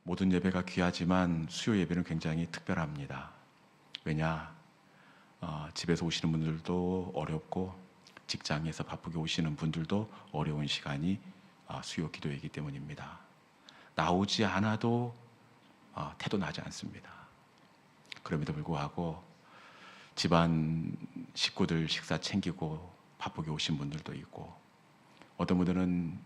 모든 예배가 귀하지만 수요 예배는 굉장히 특별합니다. 왜냐? 집에서 오시는 분들도 어렵고 직장에서 바쁘게 오시는 분들도 어려운 시간이 수요 기도이기 때문입니다. 나오지 않아도 태도 나지 않습니다. 그럼에도 불구하고 집안 식구들 식사 챙기고 바쁘게 오신 분들도 있고, 어떤 분들은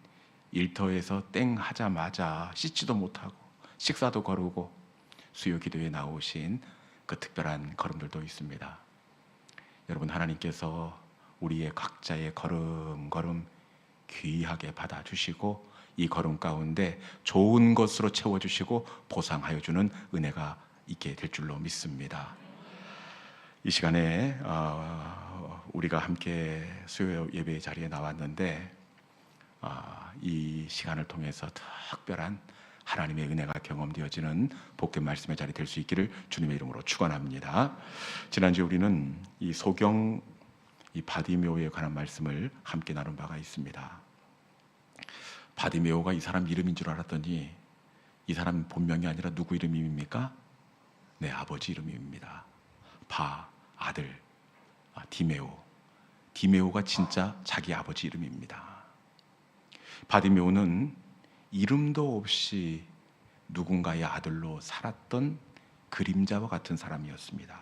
일터에서 땡 하자마자 씻지도 못하고 식사도 거르고 수요 기도에 나오신 그 특별한 걸음들도 있습니다. 여러분, 하나님께서 우리의 각자의 걸음걸음 귀하게 받아주시고 이 걸음 가운데 좋은 것으로 채워주시고 보상하여 주는 은혜가 있게 될 줄로 믿습니다. 이 시간에 우리가 함께 수요 예배 자리에 나왔는데, 이 시간을 통해서 특별한 하나님의 은혜가 경험되어지는 복된 말씀의 자리 될 수 있기를 주님의 이름으로 축원합니다. 지난주에 우리는 이 소경 이 바디메오에 관한 말씀을 함께 나눈 바가 있습니다. 바디메오가 이 사람 이름인 줄 알았더니 이 사람 본명이 아니라 누구 이름입니까? 네, 아버지 이름입니다. 아들, 디메오. 디메오가 진짜 자기 아버지 이름입니다. 바디메오는 이름도 없이 누군가의 아들로 살았던 그림자와 같은 사람이었습니다.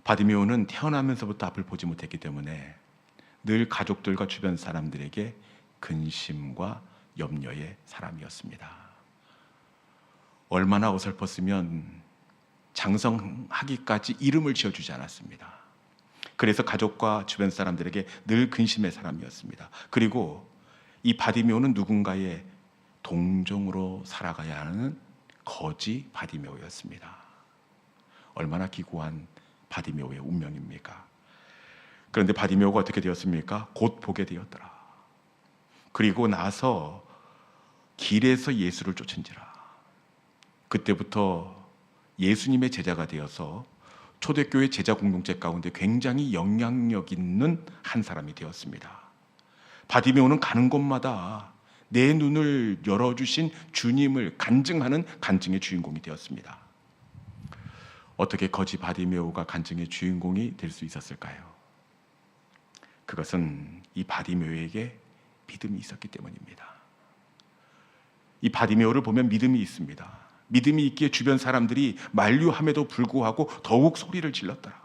바디메오는 태어나면서부터 앞을 보지 못했기 때문에 늘 가족들과 주변 사람들에게 근심과 염려의 사람이었습니다. 얼마나 어설펐으면 장성하기까지 이름을 지어주지 않았습니다. 그래서 가족과 주변 사람들에게 늘 근심의 사람이었습니다. 그리고 이 바디메오는 누군가의 동정으로 살아가야 하는 거지 바디메오였습니다. 얼마나 기구한 바디메오의 운명입니까? 그런데 바디메오가 어떻게 되었습니까? 곧 보게 되었더라. 그리고 나서 길에서 예수를 쫓은지라. 그때부터 예수님의 제자가 되어서 초대교회 제자 공동체 가운데 굉장히 영향력 있는 한 사람이 되었습니다. 바디메오는 가는 곳마다 내 눈을 열어주신 주님을 간증하는 간증의 주인공이 되었습니다. 어떻게 거지 바디메오가 간증의 주인공이 될 수 있었을까요? 그것은 이 바디메오에게 믿음이 있었기 때문입니다. 이 바디메오를 보면 믿음이 있습니다. 믿음이 있기에 주변 사람들이 만류함에도 불구하고 더욱 소리를 질렀더라.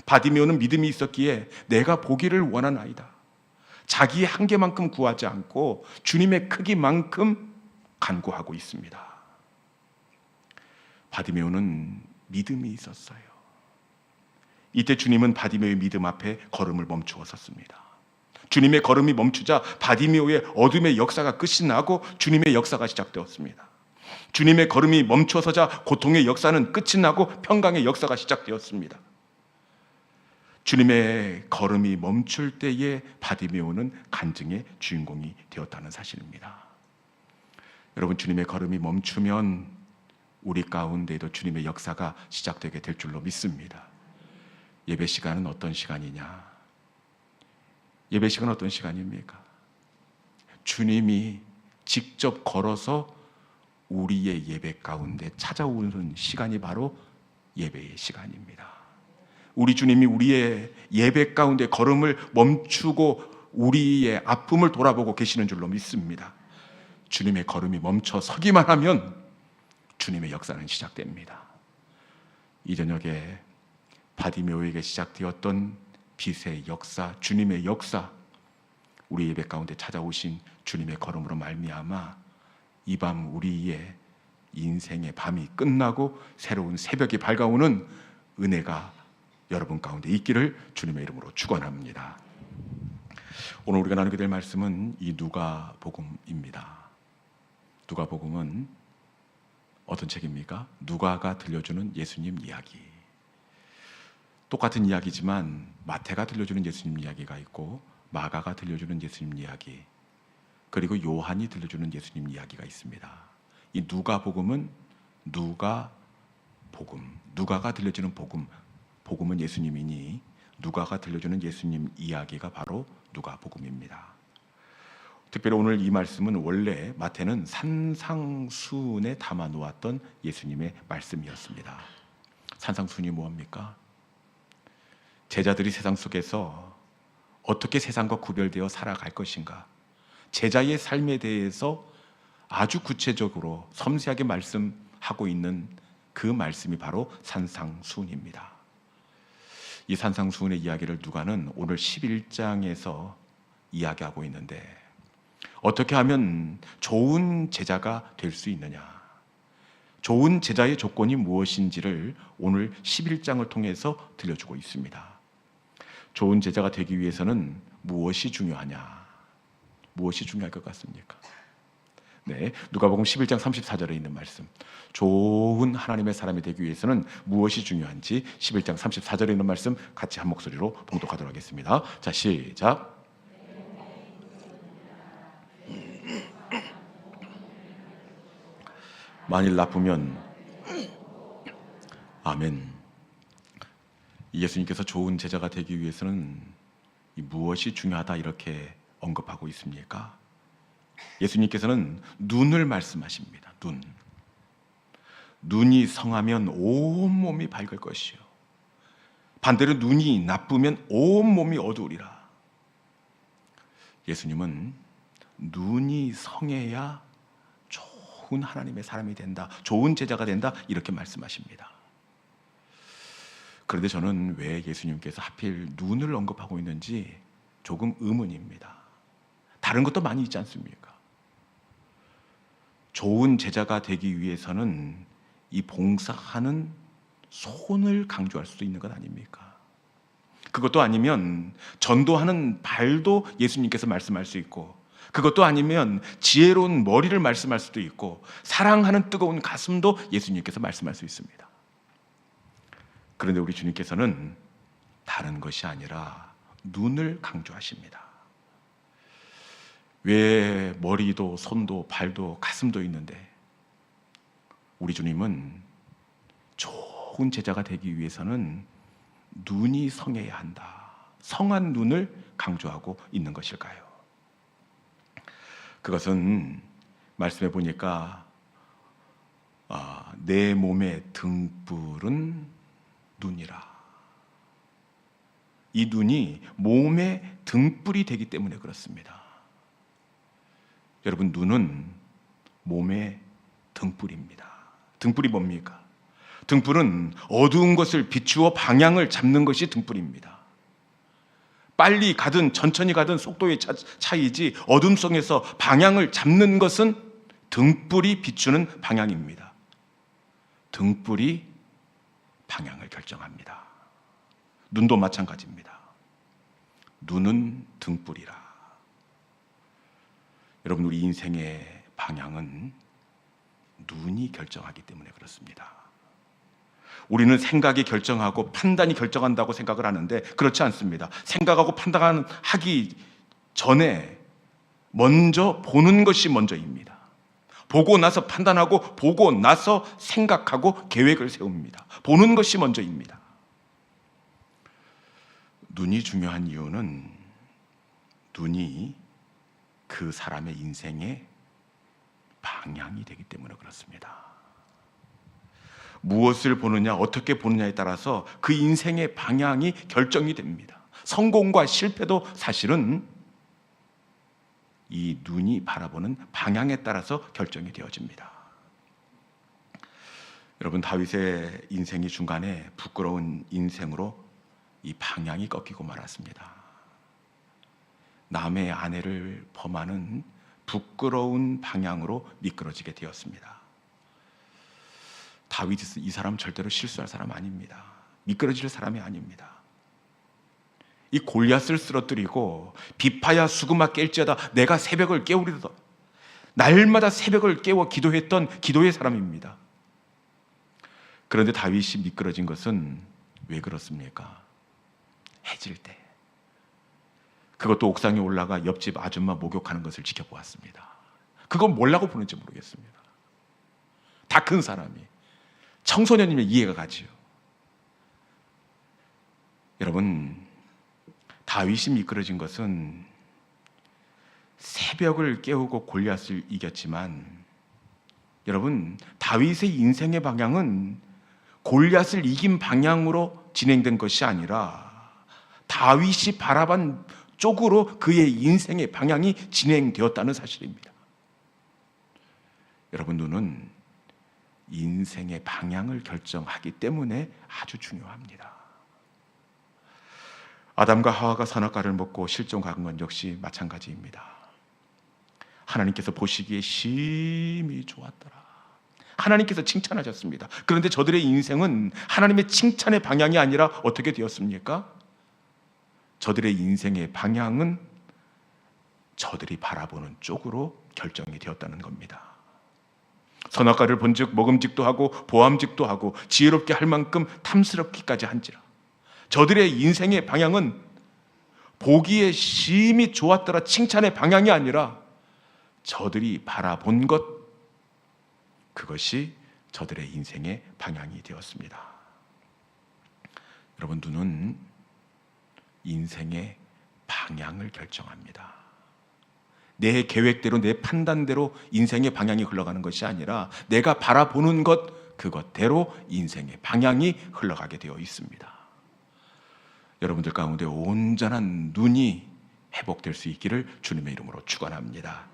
바디메오는 믿음이 있었기에 내가 보기를 원하나이다. 자기의 한계만큼 구하지 않고 주님의 크기만큼 간구하고 있습니다. 바디메오는 믿음이 있었어요. 이때 주님은 바디메오의 믿음 앞에 걸음을 멈추어 섰습니다. 주님의 걸음이 멈추자 바디메오의 어둠의 역사가 끝이 나고 주님의 역사가 시작되었습니다. 주님의 걸음이 멈춰서자 고통의 역사는 끝이 나고 평강의 역사가 시작되었습니다. 주님의 걸음이 멈출 때에 바디메오는 간증의 주인공이 되었다는 사실입니다. 여러분, 주님의 걸음이 멈추면 우리 가운데에도 주님의 역사가 시작되게 될 줄로 믿습니다. 예배 시간은 어떤 시간이냐? 예배 시간은 어떤 시간입니까? 주님이 직접 걸어서 우리의 예배 가운데 찾아오는 시간이 바로 예배의 시간입니다. 우리 주님이 우리의 예배 가운데 걸음을 멈추고 우리의 아픔을 돌아보고 계시는 줄로 믿습니다. 주님의 걸음이 멈춰 서기만 하면 주님의 역사는 시작됩니다. 이 저녁에 바디메오에게 시작되었던 빛의 역사, 주님의 역사, 우리 예배 가운데 찾아오신 주님의 걸음으로 말미암아 이 밤 우리의 인생의 밤이 끝나고 새로운 새벽이 밝아오는 은혜가 여러분 가운데 있기를 주님의 이름으로 축원합니다. 오늘 우리가 나누게 될 말씀은 이 누가복음입니다. 누가복음은 어떤 책입니까? 누가가 들려주는 예수님 이야기. 똑같은 이야기지만 마태가 들려주는 예수님 이야기가 있고 마가가 들려주는 예수님 이야기, 그리고 요한이 들려주는 예수님 이야기가 있습니다. 이 누가복음은 누가가 들려주는 복음은 예수님이니 누가가 들려주는 예수님 이야기가 바로 누가복음입니다. 특별히 오늘 이 말씀은 원래 마태는 산상수훈에 담아 놓았던 예수님의 말씀이었습니다. 산상수훈이 뭐합니까? 제자들이 세상 속에서 어떻게 세상과 구별되어 살아갈 것인가, 제자의 삶에 대해서 아주 구체적으로 섬세하게 말씀하고 있는 그 말씀이 바로 산상수훈입니다. 이 산상수훈의 이야기를 누가는 오늘 11장에서 이야기하고 있는데, 어떻게 하면 좋은 제자가 될 수 있느냐, 좋은 제자의 조건이 무엇인지를 오늘 11장을 통해서 들려주고 있습니다. 좋은 제자가 되기 위해서는 무엇이 중요하냐? 무엇이 중요할 것 같습니까? 네, 누가복음 11장 34절에 있는 말씀. 좋은 하나님의 사람이 되기 위해서는 무엇이 중요한지 11장 34절에 있는 말씀 같이 한 목소리로 봉독하도록 하겠습니다. 자, 시작. 만일 나쁘면 아멘. 예수님께서 좋은 제자가 되기 위해서는 무엇이 중요하다 이렇게 언급하고 있습니까? 예수님께서는 눈을 말씀하십니다. 눈이 성하면 온몸이 밝을 것이요, 반대로 눈이 나쁘면 온몸이 어두우리라. 예수님은 눈이 성해야 좋은 하나님의 사람이 된다, 좋은 제자가 된다 이렇게 말씀하십니다. 그런데 저는 왜 예수님께서 하필 눈을 언급하고 있는지 조금 의문입니다. 다른 것도 많이 있지 않습니까? 좋은 제자가 되기 위해서는 이 봉사하는 손을 강조할 수도 있는 것 아닙니까? 그것도 아니면 전도하는 발도 예수님께서 말씀할 수 있고, 그것도 아니면 지혜로운 머리를 말씀할 수도 있고, 사랑하는 뜨거운 가슴도 예수님께서 말씀할 수 있습니다. 그런데 우리 주님께서는 다른 것이 아니라 눈을 강조하십니다. 왜 머리도 손도 발도 가슴도 있는데 우리 주님은 좋은 제자가 되기 위해서는 눈이 성해야 한다, 성한 눈을 강조하고 있는 것일까요? 그것은 말씀해 보니까 내 몸의 등불은 눈이라. 이 눈이 몸의 등불이 되기 때문에 그렇습니다. 여러분, 눈은 몸의 등불입니다. 등불이 뭡니까? 등불은 어두운 것을 비추어 방향을 잡는 것이 등불입니다. 빨리 가든 천천히 가든 속도의 차이지, 어둠 속에서 방향을 잡는 것은 등불이 비추는 방향입니다. 등불이 방향을 결정합니다. 눈도 마찬가지입니다. 눈은 등불이라. 여러분, 우리 인생의 방향은 눈이 결정하기 때문에 그렇습니다. 우리는 생각이 결정하고 판단이 결정한다고 생각을 하는데 그렇지 않습니다. 생각하고 판단하기 전에 먼저 보는 것이 먼저입니다. 보고 나서 판단하고, 보고 나서 생각하고 계획을 세웁니다. 보는 것이 먼저입니다. 눈이 중요한 이유는 눈이 그 사람의 인생의 방향이 되기 때문에 그렇습니다. 무엇을 보느냐, 어떻게 보느냐에 따라서 그 인생의 방향이 결정이 됩니다. 성공과 실패도 사실은 이 눈이 바라보는 방향에 따라서 결정이 되어집니다. 여러분, 다윗의 인생이 중간에 부끄러운 인생으로 이 방향이 꺾이고 말았습니다. 남의 아내를 범하는 부끄러운 방향으로 미끄러지게 되었습니다. 다윗이 이 사람 절대로 실수할 사람 아닙니다. 미끄러질 사람이 아닙니다. 이 골리앗을 쓰러뜨리고 비파야 수그마 깰지어다 내가 새벽을 깨우리로다, 날마다 새벽을 깨워 기도했던 기도의 사람입니다. 그런데 다윗이 미끄러진 것은 왜 그렇습니까? 해질 때, 그것도 옥상에 올라가 옆집 아줌마 목욕하는 것을 지켜보았습니다. 그건 뭐라고 보는지 모르겠습니다. 다 큰 사람이, 청소년이면 이해가 가지요. 여러분, 다윗이 미끄러진 것은 새벽을 깨우고 골리앗을 이겼지만, 여러분, 다윗의 인생의 방향은 골리앗을 이긴 방향으로 진행된 것이 아니라 다윗이 바라본 쪽으로 그의 인생의 방향이 진행되었다는 사실입니다. 여러분, 눈은 인생의 방향을 결정하기 때문에 아주 중요합니다. 아담과 하와가 선악과를 먹고 실종한 건 역시 마찬가지입니다. 하나님께서 보시기에 심히 좋았더라. 하나님께서 칭찬하셨습니다. 그런데 저들의 인생은 하나님의 칭찬의 방향이 아니라 어떻게 되었습니까? 저들의 인생의 방향은 저들이 바라보는 쪽으로 결정이 되었다는 겁니다. 선악과를 본즉 먹음직도 하고 보암직도 하고 지혜롭게 할 만큼 탐스럽기까지 한지라. 저들의 인생의 방향은 보기에 심히 좋았더라 칭찬의 방향이 아니라 저들이 바라본 것, 그것이 저들의 인생의 방향이 되었습니다. 여러분, 눈은 인생의 방향을 결정합니다. 내 계획대로, 내 판단대로 인생의 방향이 흘러가는 것이 아니라 내가 바라보는 것, 그것대로 인생의 방향이 흘러가게 되어 있습니다. 여러분들 가운데 온전한 눈이 회복될 수 있기를 주님의 이름으로 축원합니다.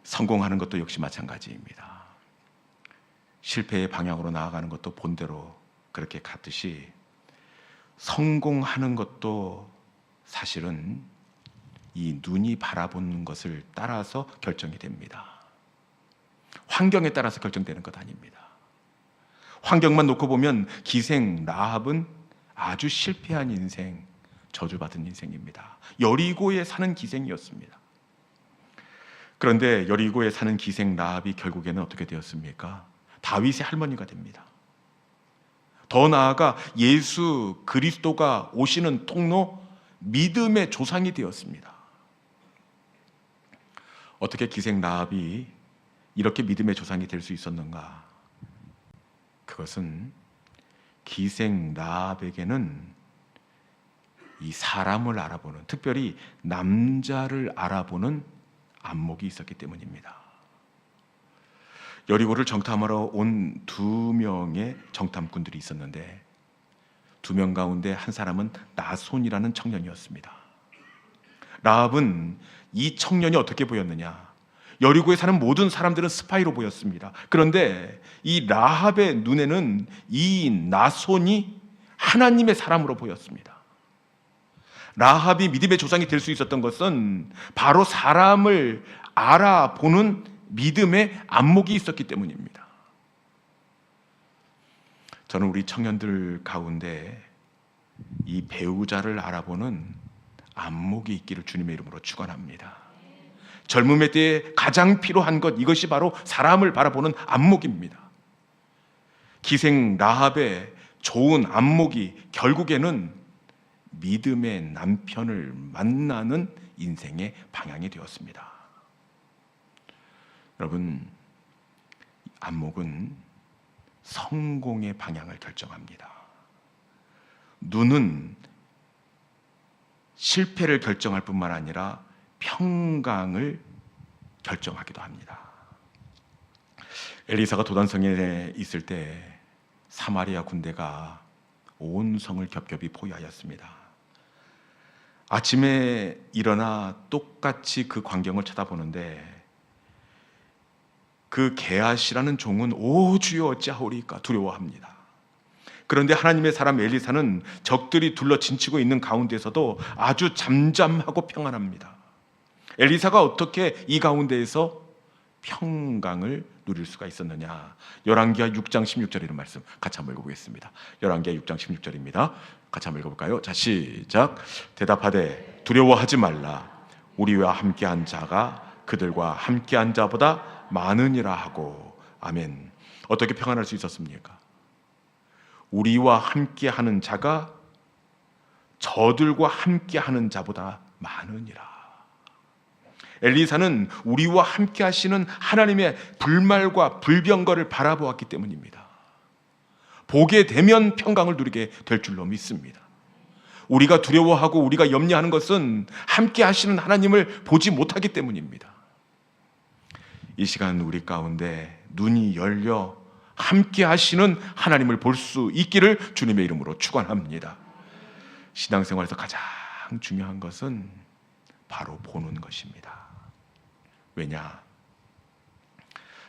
성공하는 것도 역시 마찬가지입니다. 실패의 방향으로 나아가는 것도 본대로 그렇게 갔듯이 성공하는 것도 사실은 이 눈이 바라보는 것을 따라서 결정이 됩니다. 환경에 따라서 결정되는 것 아닙니다. 환경만 놓고 보면 기생 라합은 아주 실패한 인생, 저주받은 인생입니다. 여리고에 사는 기생이었습니다. 그런데 여리고에 사는 기생 라합이 결국에는 어떻게 되었습니까? 다윗의 할머니가 됩니다. 더 나아가 예수 그리스도가 오시는 통로, 믿음의 조상이 되었습니다. 어떻게 기생 라합이 이렇게 믿음의 조상이 될 수 있었는가? 그것은 기생 라합에게는 이 사람을 알아보는, 특별히 남자를 알아보는 안목이 있었기 때문입니다. 여리고를 정탐하러 온 2명의 정탐꾼들이 있었는데 2명 가운데 한 사람은 나손이라는 청년이었습니다. 라합은 이 청년이 어떻게 보였느냐? 여리고에 사는 모든 사람들은 스파이로 보였습니다. 그런데 이 라합의 눈에는 이 나손이 하나님의 사람으로 보였습니다. 라합이 믿음의 조상이 될 수 있었던 것은 바로 사람을 알아보는 믿음의 안목이 있었기 때문입니다. 저는 우리 청년들 가운데 이 배우자를 알아보는 안목이 있기를 주님의 이름으로 축원합니다. 젊음의 때에 가장 필요한 것, 이것이 바로 사람을 바라보는 안목입니다. 기생 라합의 좋은 안목이 결국에는 믿음의 남편을 만나는 인생의 방향이 되었습니다. 여러분, 안목은 성공의 방향을 결정합니다. 눈은 실패를 결정할 뿐만 아니라 평강을 결정하기도 합니다. 엘리사가 도단성에 있을 때 사마리아 군대가 온 성을 겹겹이 포위하였습니다. 아침에 일어나 똑같이 그 광경을 쳐다보는데 그 게하시라는 종은 오 주여 어찌하오리까 두려워합니다. 그런데 하나님의 사람 엘리사는 적들이 둘러 진치고 있는 가운데서도 아주 잠잠하고 평안합니다. 엘리사가 어떻게 이 가운데에서 평강을 누릴 수가 있었느냐? 열왕기하 6장 16절이라는 말씀 같이 한번 읽어보겠습니다. 열왕기하 6장 16절입니다. 같이 한번 읽어볼까요? 자, 시작. 대답하되 두려워하지 말라. 우리와 함께한 자가 그들과 함께한 자보다 많으니라 하고. 아멘. 어떻게 평안할 수 있었습니까? 우리와 함께하는 자가 저들과 함께하는 자보다 많으니라. 엘리사는 우리와 함께 하시는 하나님의 불말과 불병거를 바라보았기 때문입니다. 보게 되면 평강을 누리게 될 줄로 믿습니다. 우리가 두려워하고 우리가 염려하는 것은 함께 하시는 하나님을 보지 못하기 때문입니다. 이 시간 우리 가운데 눈이 열려 함께 하시는 하나님을 볼 수 있기를 주님의 이름으로 축원합니다. 신앙생활에서 가장 중요한 것은 바로 보는 것입니다. 왜냐?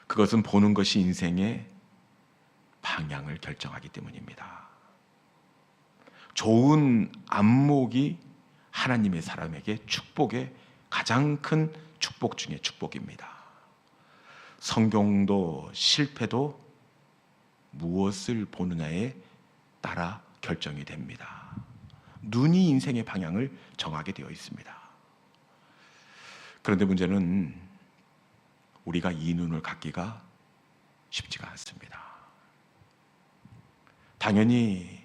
그것은 보는 것이 인생의 방향을 결정하기 때문입니다. 좋은 안목이 하나님의 사람에게 축복의 가장 큰 축복 중에 축복입니다. 성공도 실패도 무엇을 보느냐에 따라 결정이 됩니다. 눈이 인생의 방향을 정하게 되어 있습니다. 그런데 문제는 우리가 이 눈을 갖기가 쉽지가 않습니다. 당연히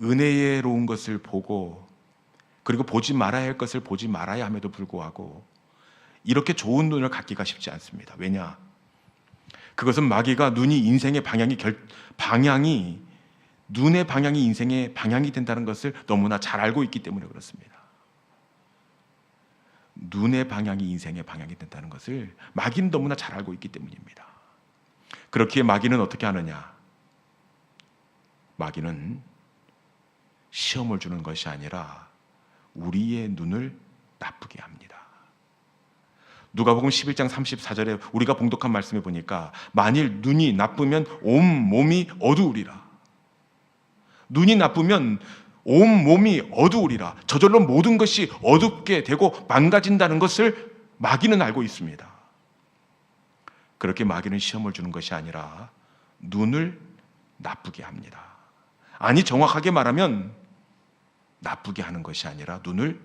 은혜로운 것을 보고 그리고 보지 말아야 할 것을 보지 말아야 함에도 불구하고 이렇게 좋은 눈을 갖기가 쉽지 않습니다. 왜냐? 그것은 마귀가 눈이 인생의 방향이 눈의 방향이 인생의 방향이 된다는 것을 너무나 잘 알고 있기 때문에 그렇습니다. 눈의 방향이 인생의 방향이 된다는 것을 마귀는 너무나 잘 알고 있기 때문입니다. 그렇기에 마귀는 어떻게 하느냐? 마귀는 시험을 주는 것이 아니라 우리의 눈을 나쁘게 합니다. 누가복음 11장 34절에 우리가 봉독한 말씀에 보니까 만일 눈이 나쁘면 온 몸이 어두우리라. 눈이 나쁘면 온 몸이 어두우리라. 저절로 모든 것이 어둡게 되고 망가진다는 것을 마귀는 알고 있습니다. 그렇게 마귀는 시험을 주는 것이 아니라 눈을 나쁘게 합니다. 아니, 정확하게 말하면 나쁘게 하는 것이 아니라 눈을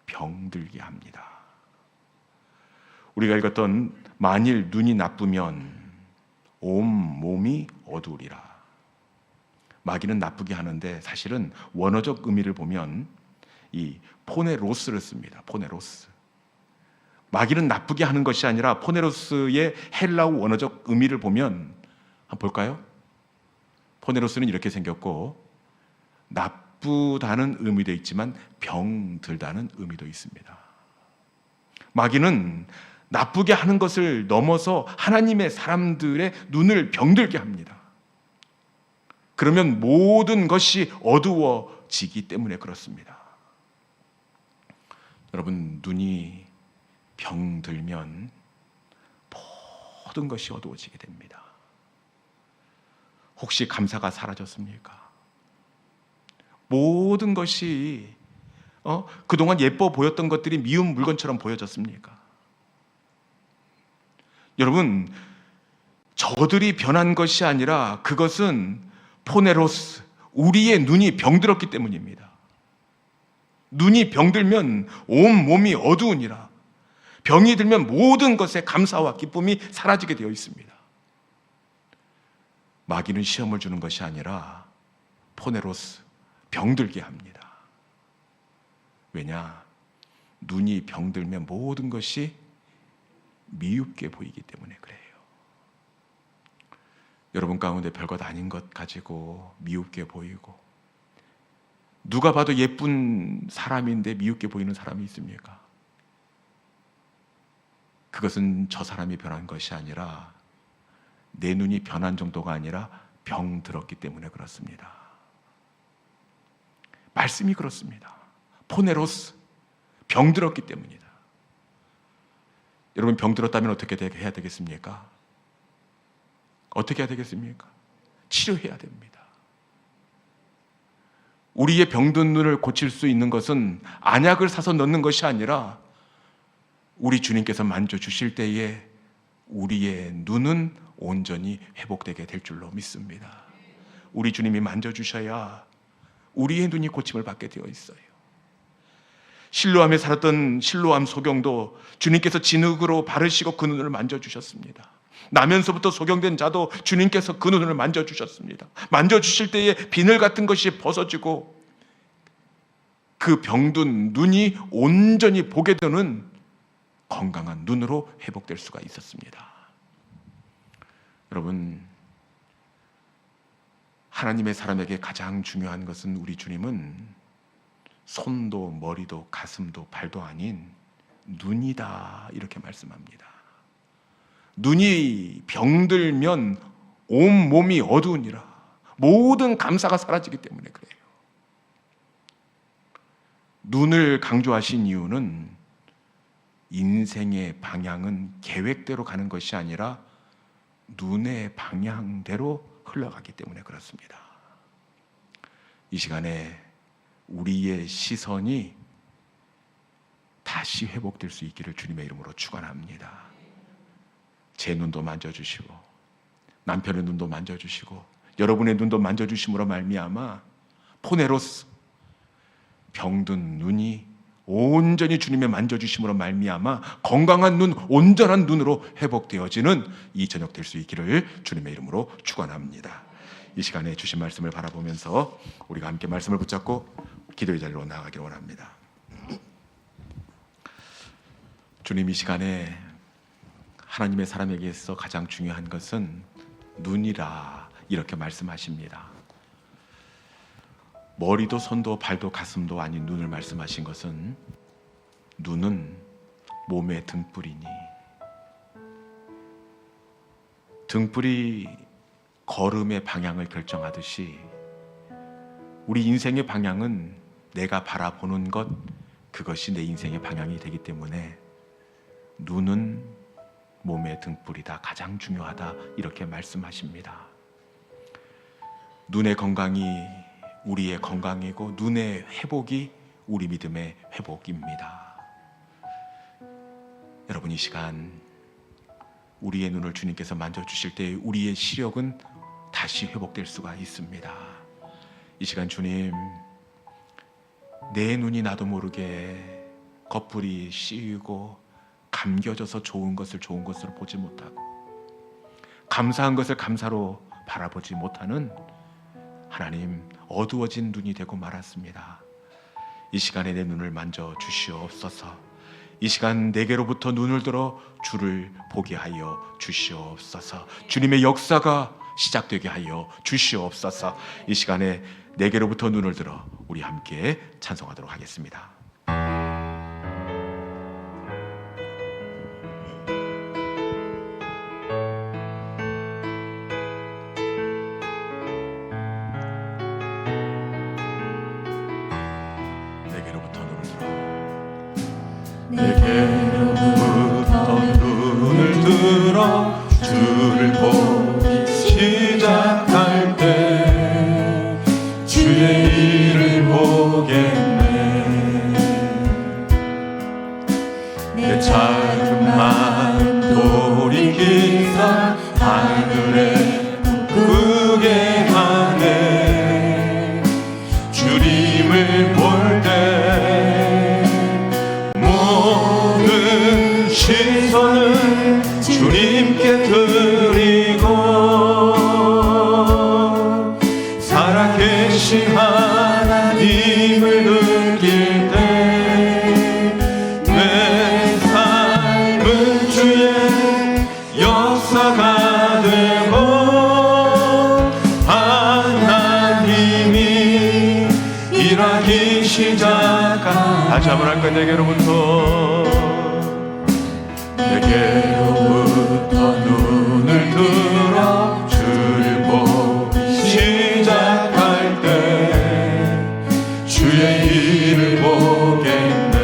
병들게 합니다. 우리가 읽었던 만일 눈이 나쁘면 온 몸이 어두우리라. 마귀는 나쁘게 하는데 사실은 원어적 의미를 보면 이 포네로스를 씁니다. 포네로스. 마귀는 나쁘게 하는 것이 아니라 포네로스의 헬라어 원어적 의미를 보면 한번 볼까요? 포네로스는 이렇게 생겼고 나쁘다는 의미도 있지만 병들다는 의미도 있습니다. 마귀는 나쁘게 하는 것을 넘어서 하나님의 사람들의 눈을 병들게 합니다. 그러면 모든 것이 어두워지기 때문에 그렇습니다. 여러분, 눈이 병들면 모든 것이 어두워지게 됩니다. 혹시 감사가 사라졌습니까? 모든 것이 그동안 예뻐 보였던 것들이 미운 물건처럼 보여졌습니까? 여러분, 저들이 변한 것이 아니라 그것은 포네로스, 우리의 눈이 병들었기 때문입니다. 눈이 병들면 온 몸이 어두우니라. 병이 들면 모든 것에 감사와 기쁨이 사라지게 되어 있습니다. 마귀는 시험을 주는 것이 아니라 포네로스, 병들게 합니다. 왜냐? 눈이 병들면 모든 것이 미흡게 보이기 때문에 그래요. 여러분 가운데 별것 아닌 것 가지고 미흡게 보이고, 누가 봐도 예쁜 사람인데 미흡게 보이는 사람이 있습니까? 그것은 저 사람이 변한 것이 아니라 내 눈이 변한 정도가 아니라 병들었기 때문에 그렇습니다. 말씀이 그렇습니다. 포네로스, 병들었기 때문이다. 여러분, 병들었다면 어떻게 해야 되겠습니까? 어떻게 해야 되겠습니까? 치료해야 됩니다. 우리의 병든 눈을 고칠 수 있는 것은 안약을 사서 넣는 것이 아니라 우리 주님께서 만져주실 때에 우리의 눈은 온전히 회복되게 될 줄로 믿습니다. 우리 주님이 만져주셔야 우리의 눈이 고침을 받게 되어 있어요. 실로암에 살았던 실로암 소경도 주님께서 진흙으로 바르시고 그 눈을 만져주셨습니다. 나면서부터 소경된 자도 주님께서 그 눈을 만져주셨습니다. 만져주실 때에 비늘 같은 것이 벗어지고 그 병든 눈이 온전히 보게 되는 건강한 눈으로 회복될 수가 있었습니다. 여러분, 하나님의 사람에게 가장 중요한 것은 우리 주님은 손도 머리도 가슴도 발도 아닌 눈이다, 이렇게 말씀합니다. 눈이 병들면 온 몸이 어두우니라. 모든 감사가 사라지기 때문에 그래요. 눈을 강조하신 이유는 인생의 방향은 계획대로 가는 것이 아니라 눈의 방향대로 흘러가기 때문에 그렇습니다. 이 시간에 우리의 시선이 다시 회복될 수 있기를 주님의 이름으로 축원합니다. 제 눈도 만져주시고 남편의 눈도 만져주시고 여러분의 눈도 만져주심으로 말미암아 포네로스, 병든 눈이 온전히 주님의 만져주심으로 말미암아 건강한 눈, 온전한 눈으로 회복되어지는 이 저녁 될 수 있기를 주님의 이름으로 축원합니다. 이 시간에 주신 말씀을 바라보면서 우리가 함께 말씀을 붙잡고 기도의 자리로 나아가기를 원합니다. 주님, 이 시간에 하나님의 사람에게 있어 가장 중요한 것은 눈이라, 이렇게 말씀하십니다. 머리도 손도 발도 가슴도 아닌 눈을 말씀하신 것은, 눈은 몸의 등불이니, 등불이 걸음의 방향을 결정하듯이 우리 인생의 방향은 내가 바라보는 것, 그것이 내 인생의 방향이 되기 때문에 눈은 몸의 등불이다, 가장 중요하다, 이렇게 말씀하십니다. 눈의 건강이 우리의 건강이고 눈의 회복이 우리 믿음의 회복입니다. 여러분, 이 시간 우리의 눈을 주님께서 만져주실 때 우리의 시력은 다시 회복될 수가 있습니다. 이 시간 주님, 내 눈이 나도 모르게 겉불이 씌이고 감겨져서 좋은 것을 좋은 것으로 보지 못하고 감사한 것을 감사로 바라보지 못하는 하나님, 어두워진 눈이 되고 말았습니다. 이 시간에 내 눈을 만져 주시옵소서. 이 시간 내게로부터 눈을 들어 주를 보게 하여 주시옵소서. 주님의 역사가 시작되게 하여 주시옵소서. 이 시간에 내게로부터 눈을 들어 우리 함께 찬송하도록 하겠습니다. 내게로부터 눈을 들어 주를 보기 시작할 때 주의 일을 보겠네. 내 작은 마음 돌이키사 하늘에 꿈꾸게 하네. 주님을 볼 때 모든 시선을 주님께 드리고 살아계신 하나님을 느낄 때 내 삶은 주의 역사가 되고 하나님이 일하기 시작한 다시 한번 할까? 내게로부터 눈을 들어 주를 보기 시작할 때 주의 일을 보겠네.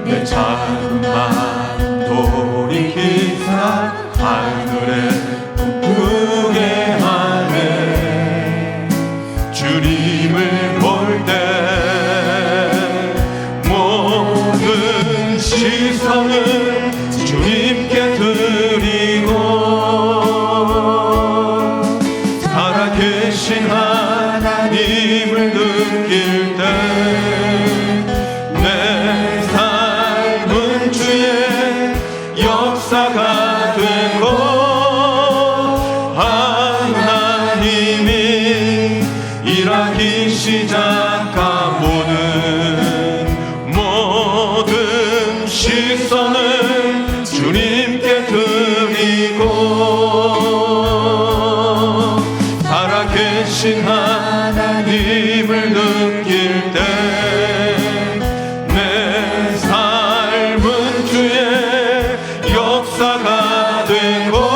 내 작은 마음 돌이키사 하늘에 꿈꾸게 하네. 주님을 볼 때 모든 되고